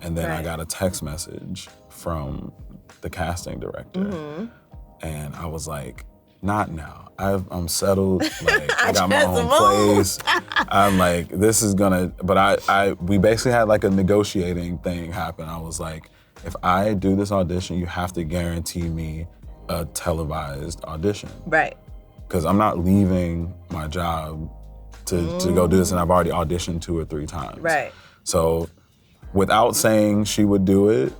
And then I got a text message from the casting director. And I was like, not now. I'm settled. Like, I got my own place. I'm like, this is gonna, but we basically had like a negotiating thing happen. I was like, if I do this audition, you have to guarantee me a televised audition. Right. Because I'm not leaving my job to go do this, and I've already auditioned 2 or 3 times. Right. So without saying she would do it,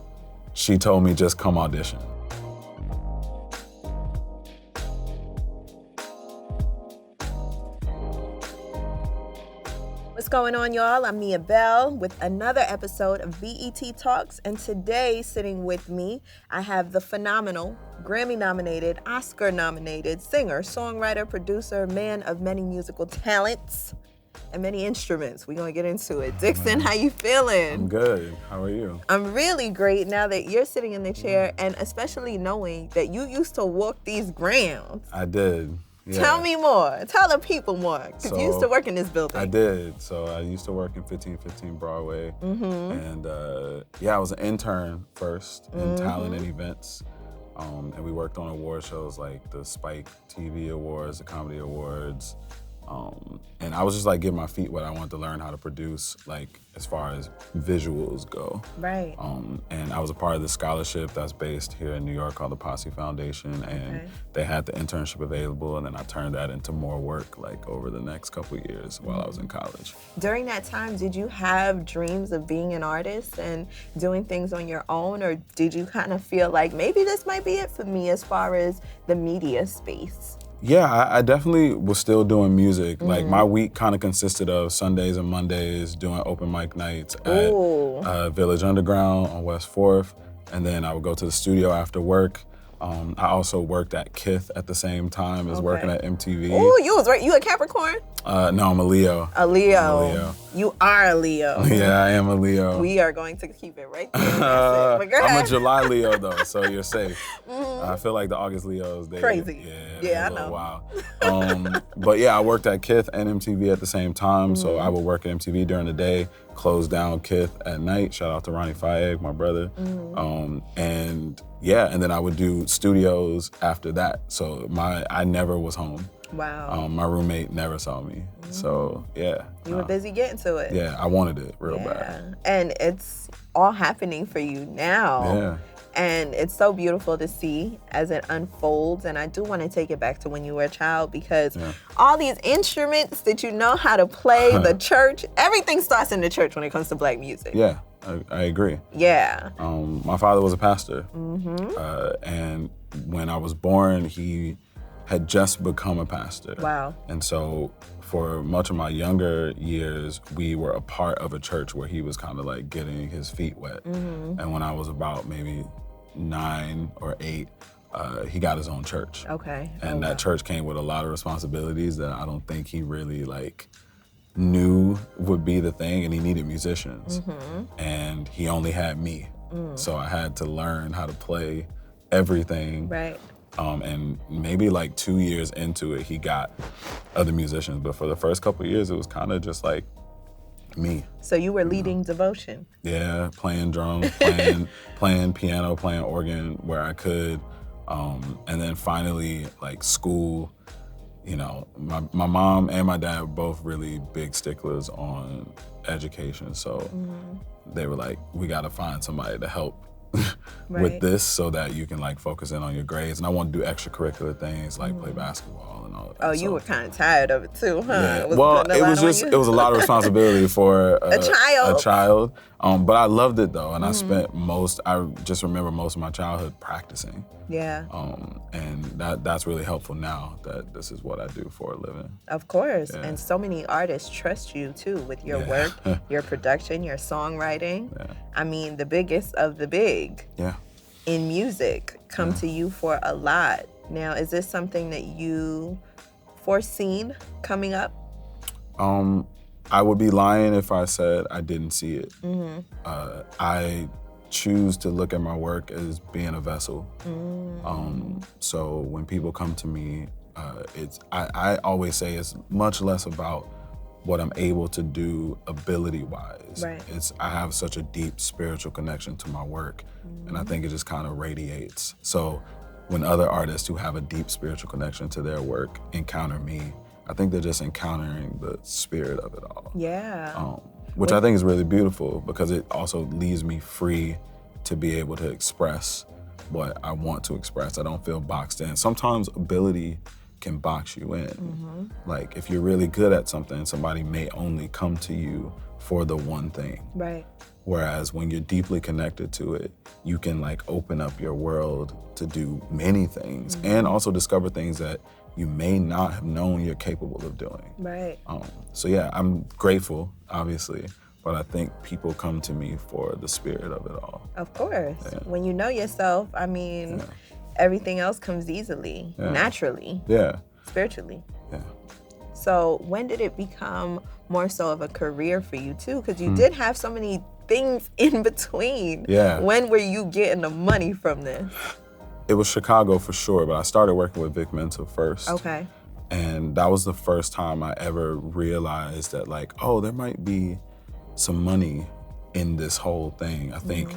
she told me just come audition. What's going on, y'all? I'm Mia Bell with another episode of BET Talks, and today sitting with me, I have the phenomenal, Grammy-nominated, Oscar-nominated singer, songwriter, producer, man of many musical talents and many instruments. We're gonna get into it. DIXSON, how you feeling? I'm good. How are you? I'm really great now that you're sitting in the chair, and especially knowing that you used to walk these grounds. I did. Yeah. Tell me more. Tell the people more, because you used to work in this building. I did. So I used to work in 1515 Broadway. And I was an intern first in talent and events. And we worked on award shows like the Spike TV Awards, the Comedy Awards. And I was just like getting my feet wet. I wanted to learn how to produce, like as far as visuals go. Right. And I was a part of the scholarship that's based here in New York called the Posse Foundation, and they had the internship available, and then I turned that into more work like over the next couple of years while I was in college. During that time, did you have dreams of being an artist and doing things on your own, or did you kind of feel like maybe this might be it for me as far as the media space? Yeah, I definitely was still doing music. Like my week kind of consisted of Sundays and Mondays doing open mic nights at Village Underground on West 4th. And then I would go to the studio after work. I also worked at Kith at the same time as working at MTV. Oh, you a Capricorn? No, I'm a Leo. A Leo. I'm a Leo. You are a Leo. Yeah, I am a Leo. We are going to keep it right there. But go ahead. I'm a July Leo though, so you're safe. I feel like the August Leos, crazy. Yeah, I know. Wow. But yeah, I worked at Kith and MTV at the same time, so I would work at MTV during the day, close down Kith at night. Shout out to Ronnie Fayeg, my brother. And then I would do studios after that. So I never was home. Wow. My roommate never saw me. So yeah. You were busy getting to it. Yeah, I wanted it real bad. And it's all happening for you now. Yeah. And it's so beautiful to see as it unfolds. And I do want to take it back to when you were a child, because all these instruments that you know how to play, the church, everything starts in the church when it comes to Black music. Yeah, I agree. Yeah. My father was a pastor. And when I was born, he had just become a pastor. Wow. And so for much of my younger years, we were a part of a church where he was kind of like getting his feet wet. And when I was about maybe 9 or 8, he got his own church. Okay. And that church came with a lot of responsibilities that I don't think he really like knew would be the thing, and he needed musicians. And he only had me. So I had to learn how to play everything. Right. And maybe like 2 years into it, he got other musicians. But for the first couple of years, it was kind of just like me. So you were leading devotion. Yeah, playing drums, playing piano, playing organ where I could. And then finally, like school, you know, my mom and my dad were both really big sticklers on education. So they were like, we got to find somebody to help with this so that you can like focus in on your grades. And I want to do extracurricular things like play basketball and all that. Oh, you were kind of tired of it too, huh? Yeah. It was a lot of responsibility for a child. But I loved it though, and I just remember most of my childhood practicing. Yeah. And that's really helpful now that this is what I do for a living. Of course. Yeah. And so many artists trust you too with your work, your production, your songwriting. Yeah. I mean, the biggest of the big in music come to you for a lot. Now, is this something that you foreseen coming up? I would be lying if I said I didn't see it. I choose to look at my work as being a vessel. So when people come to me, I always say it's much less about what I'm able to do ability-wise. Right. I have such a deep spiritual connection to my work, and I think it just kind of radiates. So when other artists who have a deep spiritual connection to their work encounter me, I think they're just encountering the spirit of it all. Yeah. Which I think is really beautiful because it also leaves me free to be able to express what I want to express. I don't feel boxed in. Sometimes ability can box you in. Like if you're really good at something, somebody may only come to you for the one thing. Right. Whereas when you're deeply connected to it, you can like open up your world to do many things and also discover things that you may not have known you're capable of doing. Right. So yeah, I'm grateful, obviously, but I think people come to me for the spirit of it all. Of course. Yeah. When you know yourself, I mean, everything else comes easily, naturally. Yeah. Spiritually. Yeah. So when did it become more so of a career for you too? Because you did have so many things in between. Yeah. When were you getting the money from this? It was Chicago for sure, but I started working with Vic Mensa first. Okay. And that was the first time I ever realized that like, oh, there might be some money in this whole thing. I think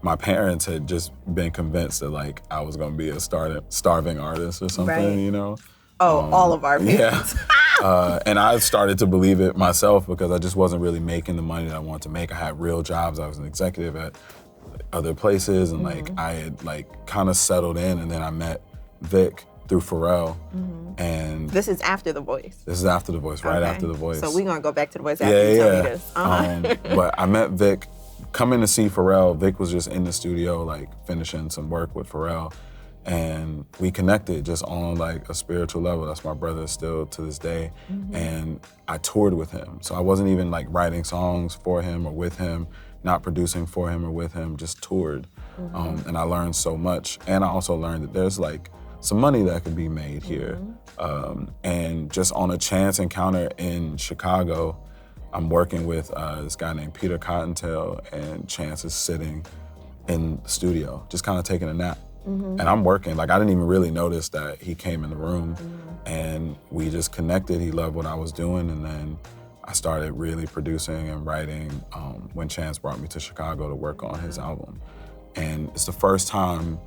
my parents had just been convinced that like I was gonna be a starving artist or something, you know? Oh, all of our parents. Yeah. And I started to believe it myself because I just wasn't really making the money that I wanted to make. I had real jobs. I was an executive at other places and like I had like kind of settled in, and then I met Vic through Pharrell. And this is after The Voice. This is after The Voice, right after The Voice. So we're gonna go back to The Voice after you tell me this. But I met Vic coming to see Pharrell. Vic was just in the studio like finishing some work with Pharrell, and we connected just on like a spiritual level. That's my brother still to this day. And I toured with him. So I wasn't even like writing songs for him or with him, not producing for him or with him, just toured. And I learned so much. And I also learned that there's like some money that could be made here. And just on a chance encounter in Chicago, I'm working with this guy named Peter Cottontail, and Chance is sitting in the studio, just kind of taking a nap. And I'm working, like I didn't even really notice that he came in the room, and we just connected. He loved what I was doing, and then I started really producing and writing when Chance brought me to Chicago to work on his album. And it's the first time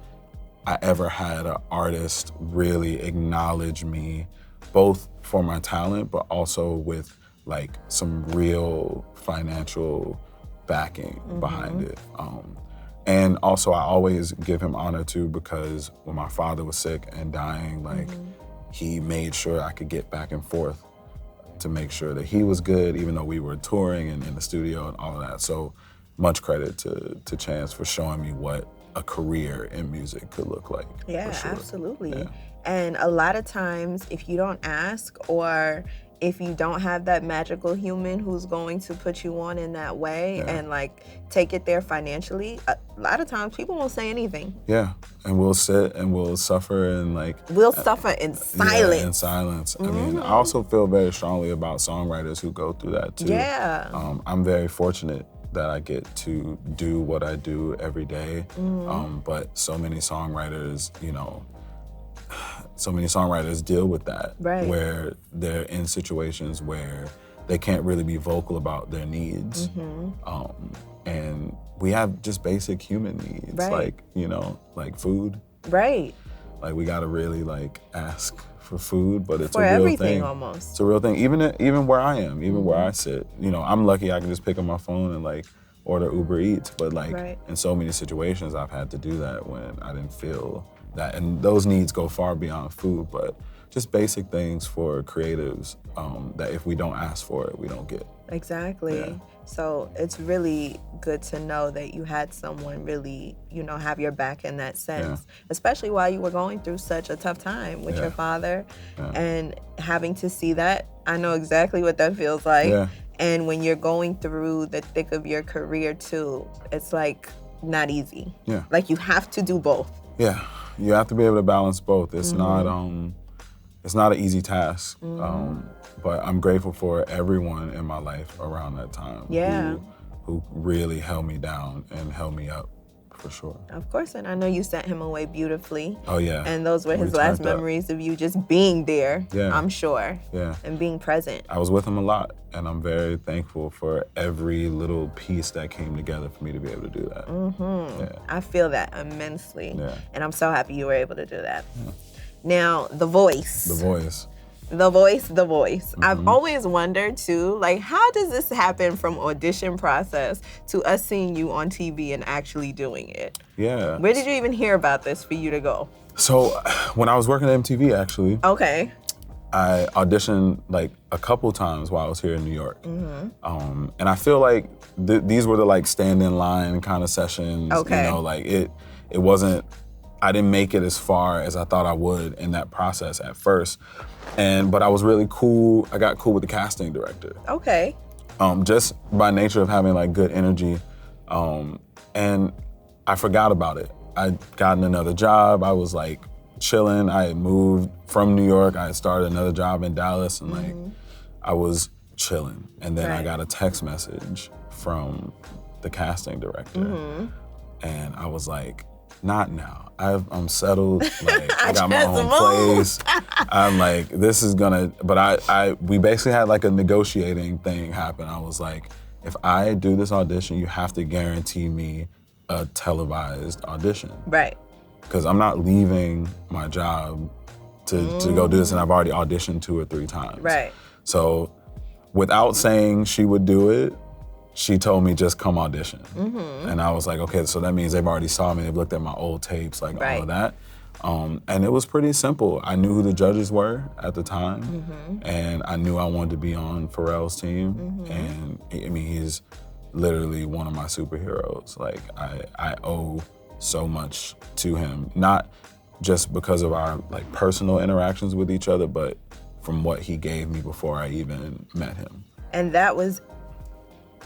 I ever had an artist really acknowledge me, both for my talent, but also with like some real financial backing behind it. And also I always give him honor too, because when my father was sick and dying, like he made sure I could get back and forth to make sure that he was good, even though we were touring and in the studio and all of that. So much credit to Chance for showing me what a career in music could look like. Yeah, for sure. absolutely. Yeah. And a lot of times, if you don't ask, or if you don't have that magical human who's going to put you on in that way and like take it there financially, a lot of times people won't say anything. Yeah, and we'll sit and we'll suffer and like... We'll suffer in silence. Yeah, in silence. I mean, I also feel very strongly about songwriters who go through that too. Yeah. I'm very fortunate that I get to do what I do every day. But so many songwriters, you know, deal with that, where they're in situations where they can't really be vocal about their needs. And we have just basic human needs, like, you know, like food. Right. Like we gotta really like ask for food, but it's for a real everything thing. almost. It's a real thing. Even where I am, even where I sit, you know, I'm lucky I can just pick up my phone and like order Uber Eats. But like in so many situations, I've had to do that when I didn't feel that, and those needs go far beyond food. But just basic things for creatives that if we don't ask for it, we don't get. Exactly. Yeah. So it's really good to know that you had someone really, you know, have your back in that sense, especially while you were going through such a tough time with your father and having to see that. I know exactly what that feels like. Yeah. And when you're going through the thick of your career too, it's like not easy. Yeah. Like you have to do both. Yeah. You have to be able to balance both. It's not an easy task. But I'm grateful for everyone in my life around that time who really held me down and held me up for sure. Of course, and I know you sent him away beautifully. Oh yeah. And those were his We last turned up. memories of you just being there, Yeah. I'm sure. Yeah. And being present. I was with him a lot, and I'm very thankful for every little piece that came together for me to be able to do that. Yeah. I feel that immensely. Yeah. And I'm so happy you were able to do that. Yeah. Now, The Voice. The Voice. The Voice. I've always wondered too, like, how does this happen from audition process to us seeing you on TV and actually doing it? Yeah. Where did you even hear about this for you to go? So when I was working at MTV, actually, Okay. I auditioned like a couple times while I was here in New York. And I feel like these were the like stand in line kind of sessions. Okay. You know, like it wasn't, I didn't make it as far as I thought I would in that process at first. But I was really cool. I got cool with the casting director. Okay. Just by nature of having like good energy. And I forgot about it. I'd gotten another job. I was like chilling. I had moved from New York. I had started another job in Dallas, and like I was chilling. And then I got a text message from the casting director. And I was like, not now. I'm settled. Like I got my own place. I'm like, this is gonna. But we basically had like a negotiating thing happen. I was like, if I do this audition, you have to guarantee me a televised audition. Right. Because I'm not leaving my job to go do this, and I've already auditioned 2 or 3 times. Right. So, without saying she would do it, she told me just come audition. And I was like, okay, so that means they've already saw me, they've looked at my old tapes, like all of that. And it was pretty simple. I knew who the judges were at the time, and I knew I wanted to be on Pharrell's team. And I mean, he's literally one of my superheroes. Like I owe so much to him, not just because of our like personal interactions with each other, but from what he gave me before I even met him. And that was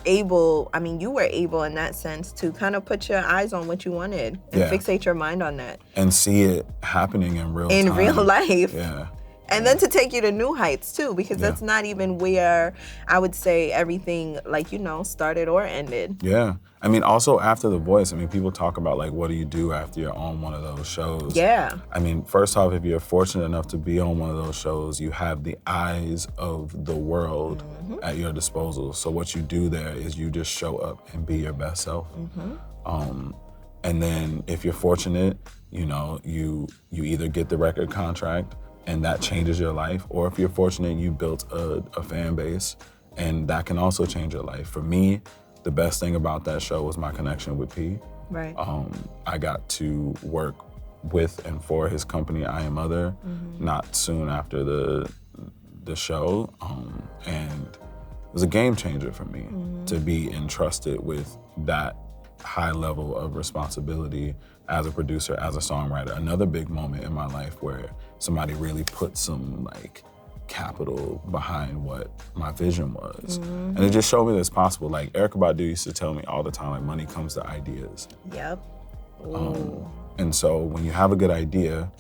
you were able in that sense to kind of put your eyes on what you wanted and fixate your mind on that. And see it happening in real time. In real life. Yeah. And then to take you to new heights too, because that's not even where I would say everything started or ended. Yeah. I mean, also after The Voice, I mean, people talk about like, what do you do after you're on one of those shows? Yeah. I mean, first off, if you're fortunate enough to be on one of those shows, you have the eyes of the world at your disposal. So what you do there is you just show up and be your best self. And then if you're fortunate, you either get the record contract and that changes your life, or if you're fortunate, you built a fan base and that can also change your life. For me, the best thing about that show was my connection with P. Right. I got to work with and for his company, I Am Other, not soon after the show, and it was a game changer for me to be entrusted with that high level of responsibility as a producer, as a songwriter. Another big moment in my life where somebody really put some like capital behind what my vision was. And it just showed me that it's possible. Like Erykah Badu used to tell me all the time, like money comes to ideas. Yep. And so when you have a good idea,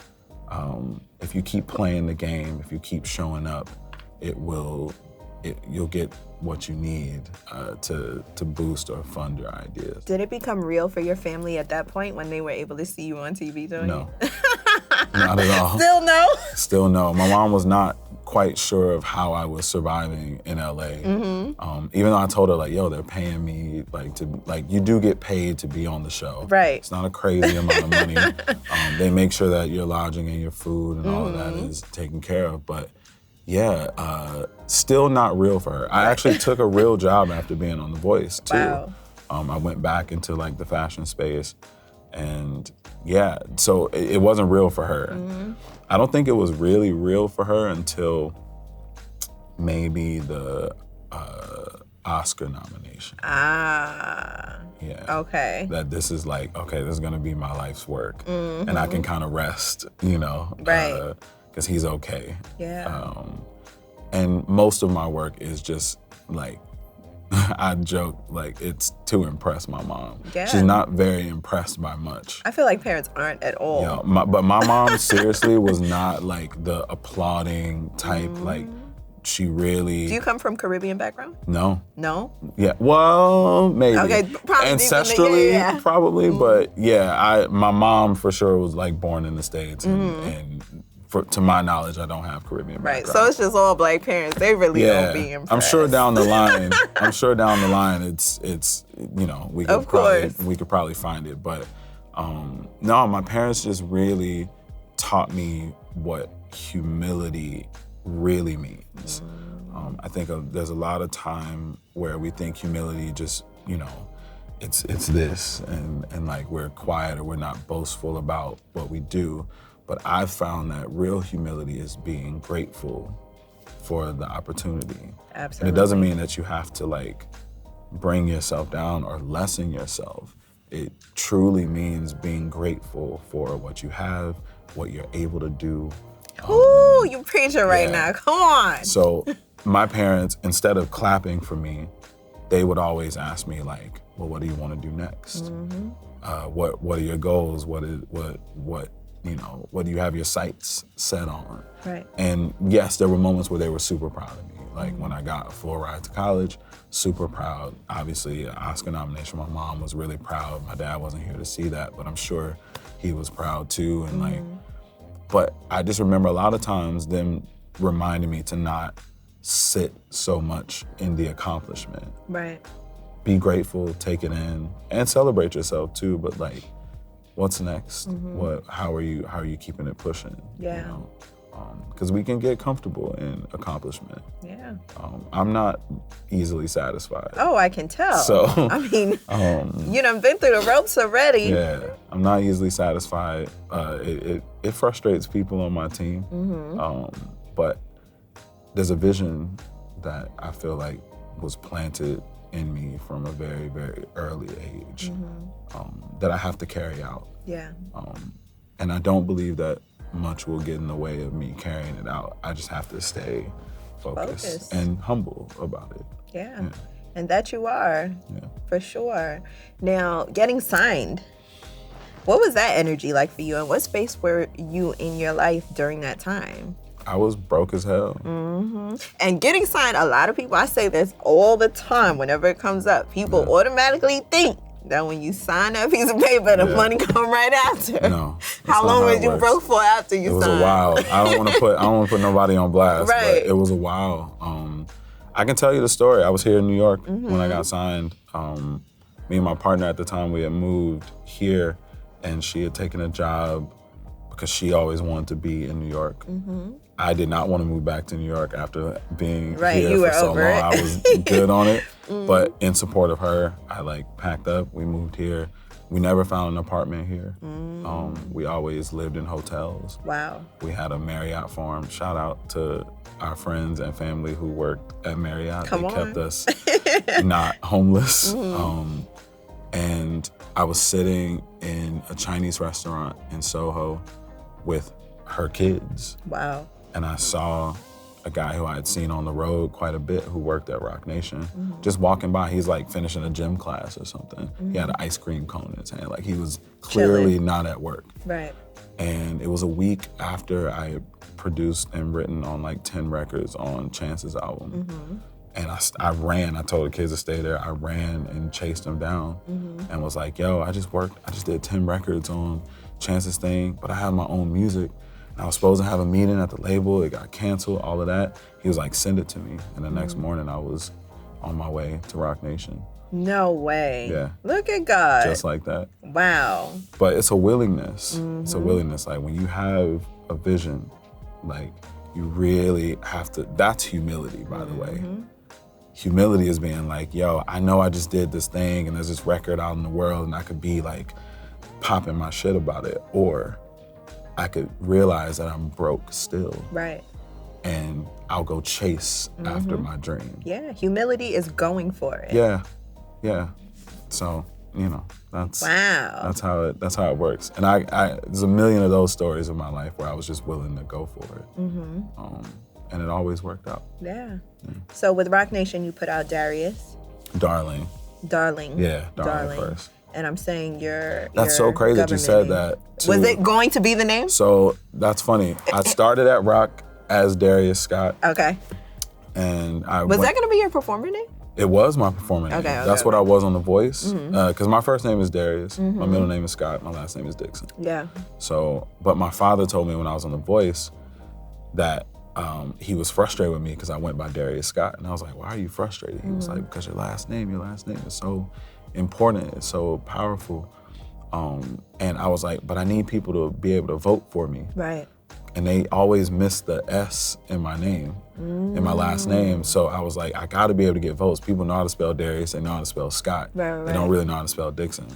if you keep playing the game, if you keep showing up, you'll get what you need to boost or fund your ideas. Did it become real for your family at that point when they were able to see you on TV doing No. it? Not at all. Still no? Still no. My mom was not quite sure of how I was surviving in LA. Even though I told her like, yo, they're paying me you do get paid to be on the show. Right. It's not a crazy amount of money. They make sure that your lodging and your food and all of that is taken care of. But yeah, still not real for her. I actually took a real job after being on The Voice too. Wow. I went back into like the fashion space, and yeah, so it wasn't real for her. I don't think it was really real for her until maybe the Oscar nomination. Ah. Yeah. Okay. That this is like, okay, this is gonna be my life's work, and I can kind of rest, Right. Because he's okay. Yeah. And most of my work is just like, I joke, like it's to impress my mom. Yeah. She's not very impressed by much. I feel like parents aren't at all. But my mom seriously was not like the applauding type. Like she really... Do you come from Caribbean background? No. No? Yeah, well, maybe. Okay, probably ancestrally, probably, but yeah, my mom for sure was like born in the States, and to my knowledge, I don't have Caribbean background. Right, so it's just all black parents. They really don't be impressed. I'm sure down the line, it's we could probably find it, but no, my parents just really taught me what humility really means. I think there's a lot of time where we think humility just, it's this and like we're quiet or we're not boastful about what we do. But I've found that real humility is being grateful for the opportunity. Absolutely. And it doesn't mean that you have to like bring yourself down or lessen yourself. It truly means being grateful for what you have, what you're able to do. Ooh, you preaching right now. Come on. So my parents, instead of clapping for me, they would always ask me like, well, what do you want to do next? What are your goals? What do you have your sights set on? Right. And yes, there were moments where they were super proud of me. Like when I got a full ride to college, super proud. Obviously, an Oscar nomination. My mom was really proud. My dad wasn't here to see that, but I'm sure he was proud too. And but I just remember a lot of times them reminding me to not sit so much in the accomplishment. Right. Be grateful, take it in, and celebrate yourself too. But like, what's next? How are you keeping it pushing? Yeah. Because we can get comfortable in accomplishment. Yeah. I'm not easily satisfied. Oh, I can tell. So I mean, you done been through the ropes already. Yeah, I'm not easily satisfied. It frustrates people on my team. But there's a vision that I feel like was planted in me from a very, very early age that I have to carry out. Yeah. And I don't believe that much will get in the way of me carrying it out. I just have to stay focused and humble about it. Yeah. And that you are, for sure. Now, getting signed, what was that energy like for you, and what space were you in your life during that time? I was broke as hell. And getting signed, a lot of people, I say this all the time whenever it comes up, people automatically think that when you sign that piece of paper, the money come right after. No. How long was you broke for after you signed? It was a while. I don't want to put nobody on blast, right. But it was a while. I can tell you the story. I was here in New York when I got signed. Me and my partner at the time, we had moved here, and she had taken a job because she always wanted to be in New York. I did not want to move back to New York after being here for so long. I was good on it, but in support of her, I like packed up. We moved here. We never found an apartment here. We always lived in hotels. Wow. We had a Marriott farm. Shout out to our friends and family who worked at Marriott. They kept us not homeless. And I was sitting in a Chinese restaurant in Soho with her kids. Wow. And I saw a guy who I had seen on the road quite a bit who worked at Rock Nation. Just walking by, he's like finishing a gym class or something. He had an ice cream cone in his hand. Like he was clearly not at work. Right. And it was a week after I had produced and written on like 10 records on Chance's album. And I ran, I told the kids to stay there. I ran and chased them down and was like, yo, I just did 10 records on Chance's thing, but I have my own music. I was supposed to have a meeting at the label. It got canceled, all of that. He was like, send it to me. And the next morning I was on my way to Rock Nation. No way. Yeah. Look at God. Just like that. Wow. But it's a willingness. It's a willingness. Like when you have a vision, like you really have to, that's humility, by the way. Humility is being like, yo, I know I just did this thing and there's this record out in the world and I could be like popping my shit about it, or I could realize that I'm broke still. Right. And I'll go chase after my dream. Yeah, humility is going for it. Yeah, yeah. So, that's how it works. And I there's a million of those stories in my life where I was just willing to go for it. And it always worked out. Yeah. So with Rock Nation, you put out Darius. Darling. Yeah, Darling first. And I'm saying That's so crazy that you said that. Too. Was it going to be the name? So that's funny. I started at Rock as Darius Scott. Okay. And Was that going to be your performer name? It was my performer name. Okay, That's what I was on The Voice. Mm-hmm. Because my first name is Darius. My middle name is Scott. My last name is DIXSON. Yeah. So, but my father told me when I was on The Voice that he was frustrated with me because I went by Darius Scott. And I was like, why are you frustrated? He was like, because your last name is so important. It's so powerful. And I was like, but I need people to be able to vote for me. Right. And they always miss the S in my name, in my last name. So I was like, I gotta be able to get votes. People know how to spell Darius, they know how to spell Scott. Right. They don't really know how to spell DIXSON.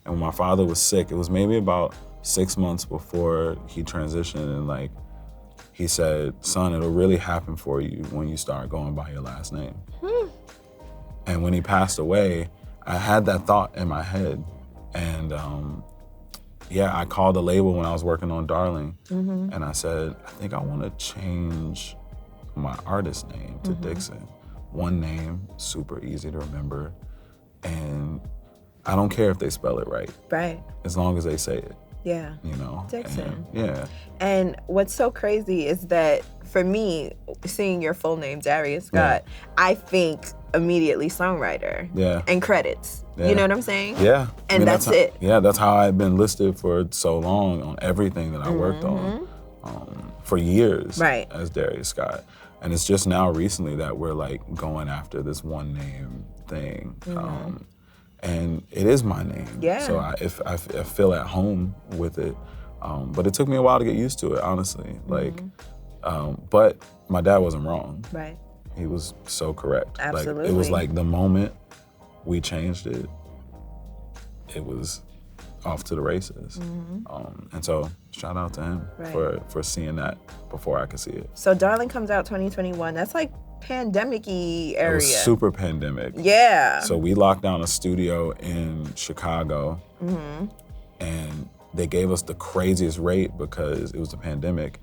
And when my father was sick, it was maybe about 6 months before he transitioned, and like, he said, son, it'll really happen for you when you start going by your last name. And when he passed away, I had that thought in my head. And I called the label when I was working on Darling, and I said, I think I want to change my artist name to DIXSON. One name, super easy to remember, and I don't care if they spell it right. Right. As long as they say it. Yeah. You know? DIXSON. Yeah. And what's so crazy is that for me, seeing your full name, Darius Scott, I think immediately songwriter. Yeah. And credits. Yeah. You know what I'm saying? Yeah. And that's it. Yeah, that's how I've been listed for so long on everything that I worked on for years as Darius Scott. And it's just now recently that we're like going after this one name thing. And it is my name. Yeah. So I feel at home with it. But it took me a while to get used to it, honestly. Like, but my dad wasn't wrong. Right. He was so correct. Absolutely. Like, it was like the moment we changed it, it was off to the races. And so shout out to him for seeing that before I could see it. So Darling comes out 2021. That's like pandemic-y area. It was super pandemic. Yeah. So we locked down a studio in Chicago, and they gave us the craziest rate because it was the pandemic,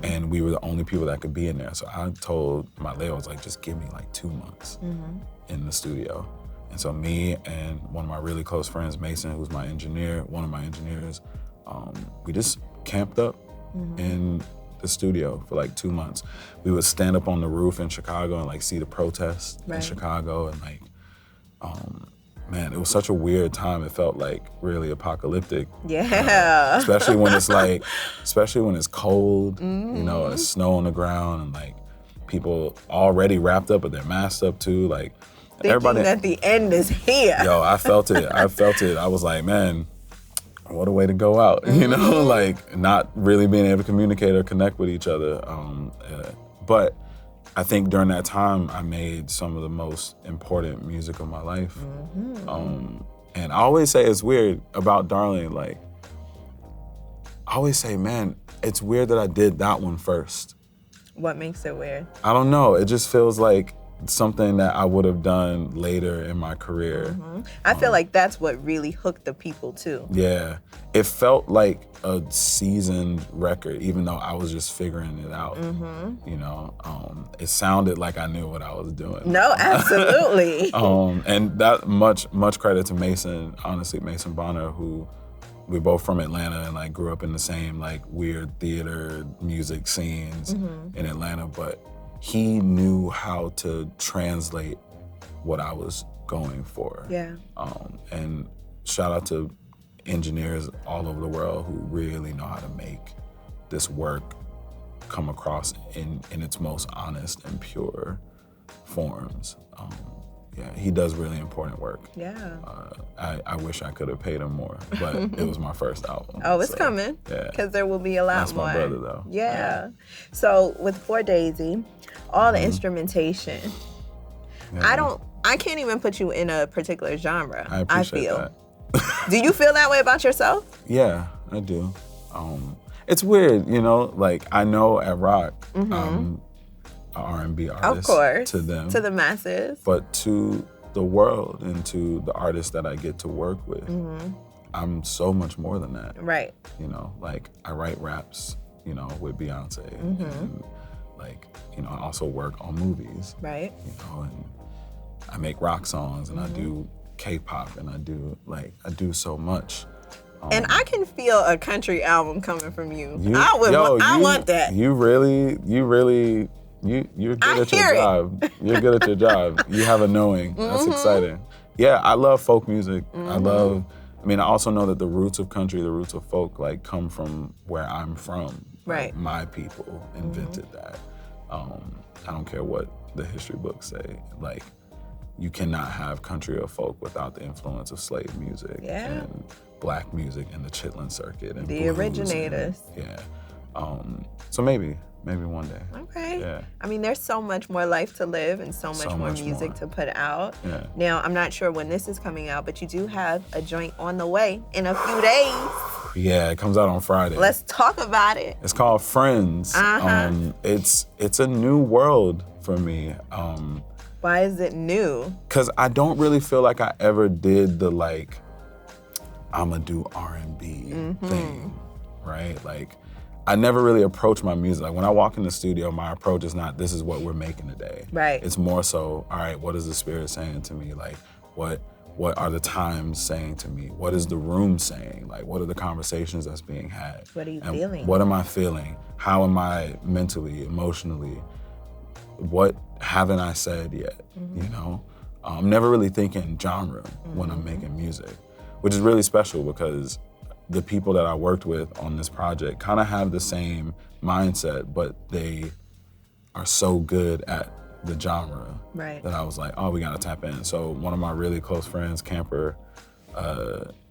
and we were the only people that could be in there. So I told my label, I was like, just give me like 2 months in the studio. And so me and one of my really close friends, Mason, who's my engineer, one of my engineers, we just camped up in the studio for like 2 months. We would stand up on the roof in Chicago and like see the protests in Chicago, and like, man, it was such a weird time. It felt like really apocalyptic. Yeah. Especially when it's like, especially when it's cold, you know, it's snow on the ground, and like people already wrapped up, but they're masked up too. Like, thinking everybody, that the end is here. Yo, I felt it. I was like, man, what a way to go out, you know? Like, not really being able to communicate or connect with each other. But I think during that time, I made some of the most important music of my life. And I always say it's weird about Darling, like, I always say, man, it's weird that I did that one first. What makes it weird? I don't know. It just feels like something that I would have done later in my career. I feel like that's what really hooked the people too. Yeah. It felt like a seasoned record, even though I was just figuring it out. You know, it sounded like I knew what I was doing. No, absolutely. And that much credit to Mason, honestly, Mason Bonner, who we're both from Atlanta and like grew up in the same like weird theater music scenes in Atlanta, but he knew how to translate what I was going for. Yeah. And shout out to engineers all over the world who really know how to make this work come across in its most honest and pure forms. Yeah, he does really important work. Yeah. I wish I could have paid him more, but it was my first album. Oh, it's coming. Yeah. Because there will be a lot more. That's my brother, though. Yeah. So with For Daisy, all the instrumentation, I can't even put you in a particular genre. I appreciate that. Do you feel that way about yourself? Yeah, I do. It's weird, you know, like I know at rock, I'm an R&B artist, of course, to them, to the masses, but to the world and to the artists that I get to work with, I'm so much more than that. Right. You know, like I write raps, you know, with Beyonce, and like, you know, I also work on movies. Right. You know, and I make rock songs, and I do K-pop, and I do so much. And I can feel a country album coming from you. I want that. You really You're good at your job. You're good at your job. You have a knowing. That's exciting. Yeah, I love folk music. I also know that the roots of country, the roots of folk, like come from where I'm from. Right. Like, my people invented that. I don't care what the history books say. Like, you cannot have country or folk without the influence of slave music and black music and the chitlin circuit and the originators. So maybe one day. Okay. Yeah. I mean, there's so much more life to live and so much more music to put out. Yeah. Now, I'm not sure when this is coming out, but you do have a joint on the way in a few days. Yeah, it comes out on Friday. Let's talk about it. It's called Friends. It's a new world for me. Why is it new? Because I don't really feel like I ever did the I'ma do R&B thing, right? Like, I never really approach my music. Like, when I walk in the studio, my approach is not, this is what we're making today. Right. It's more so, all right, what is the spirit saying to me? Like, what are the times saying to me? What is the room saying? Like, what are the conversations that's being had? What are you feeling? What am I feeling? How am I mentally, emotionally? What haven't I said yet, you know? I'm never really thinking genre when I'm making music, which is really special because the people that I worked with on this project kind of have the same mindset, but they are so good at the genre that I was like, oh, we gotta tap in. So one of my really close friends, Camper,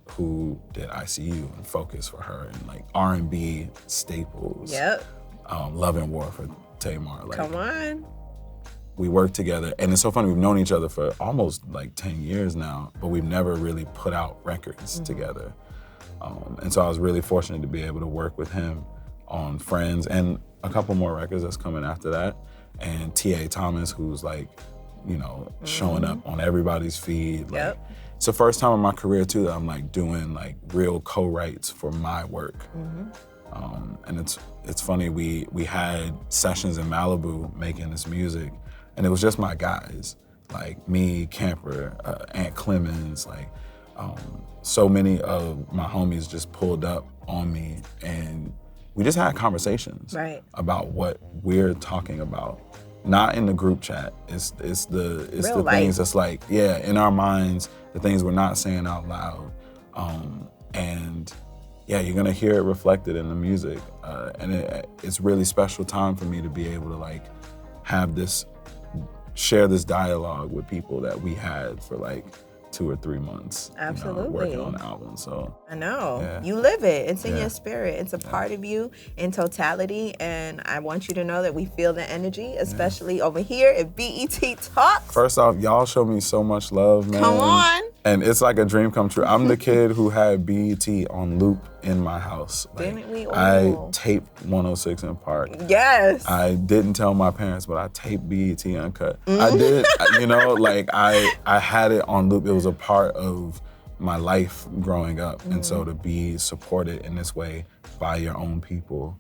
who did ICU and Focus for her and like R&B staples. Yep. Love and War for Tamar. Like, come on. We worked together, and it's so funny, we've known each other for almost like 10 years now, but we've never really put out records together. And so I was really fortunate to be able to work with him on Friends and a couple more records that's coming after that. And T.A. Thomas, who's like, you know, showing up on everybody's feed. Like, it's the first time in my career too that I'm like doing like real co-writes for my work. And it's funny, we had sessions in Malibu making this music, and it was just my guys, like me, Camper, Aunt Clemens, like so many of my homies just pulled up on me, and we just had conversations about what we're talking about. Not in the group chat. It's the things that's like, in our minds, the things we're not saying out loud. And you're gonna hear it reflected in the music. And it's really special time for me to be able to like share this dialogue with people that we had for like 2 or 3 months. Absolutely. You know, working on the album, so. I know. You live it. It's in your spirit. It's a part of you in totality, and I want you to know that we feel the energy, especially over here at BET Talks. First off, y'all show me so much love, man. Come on. And it's like a dream come true. I'm the kid who had BET on loop in my house. Like, didn't we all? I taped 106 in Park. Yes. I didn't tell my parents, but I taped BET Uncut. I did, you know, like I had it on loop. It was a part of my life growing up. And so to be supported in this way by your own people,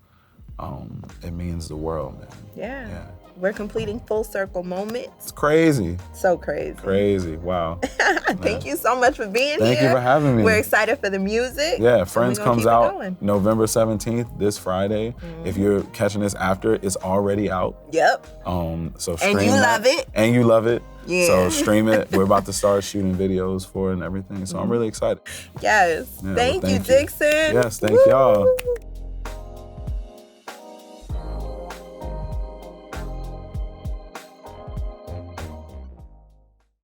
it means the world, man. Yeah. We're completing full circle moments. It's crazy. So crazy. Crazy, wow. Thank you so much for being here. Thank you for having me. We're excited for the music. Yeah, Friends comes out November 17th, this Friday. If you're catching this after, it's already out. Yep. So stream And you love it. And you love it. Yeah. So stream it. We're about to start shooting videos for it and everything. So I'm really excited. Yes. Yeah, thank you, DIXSON. Yes, thank y'all.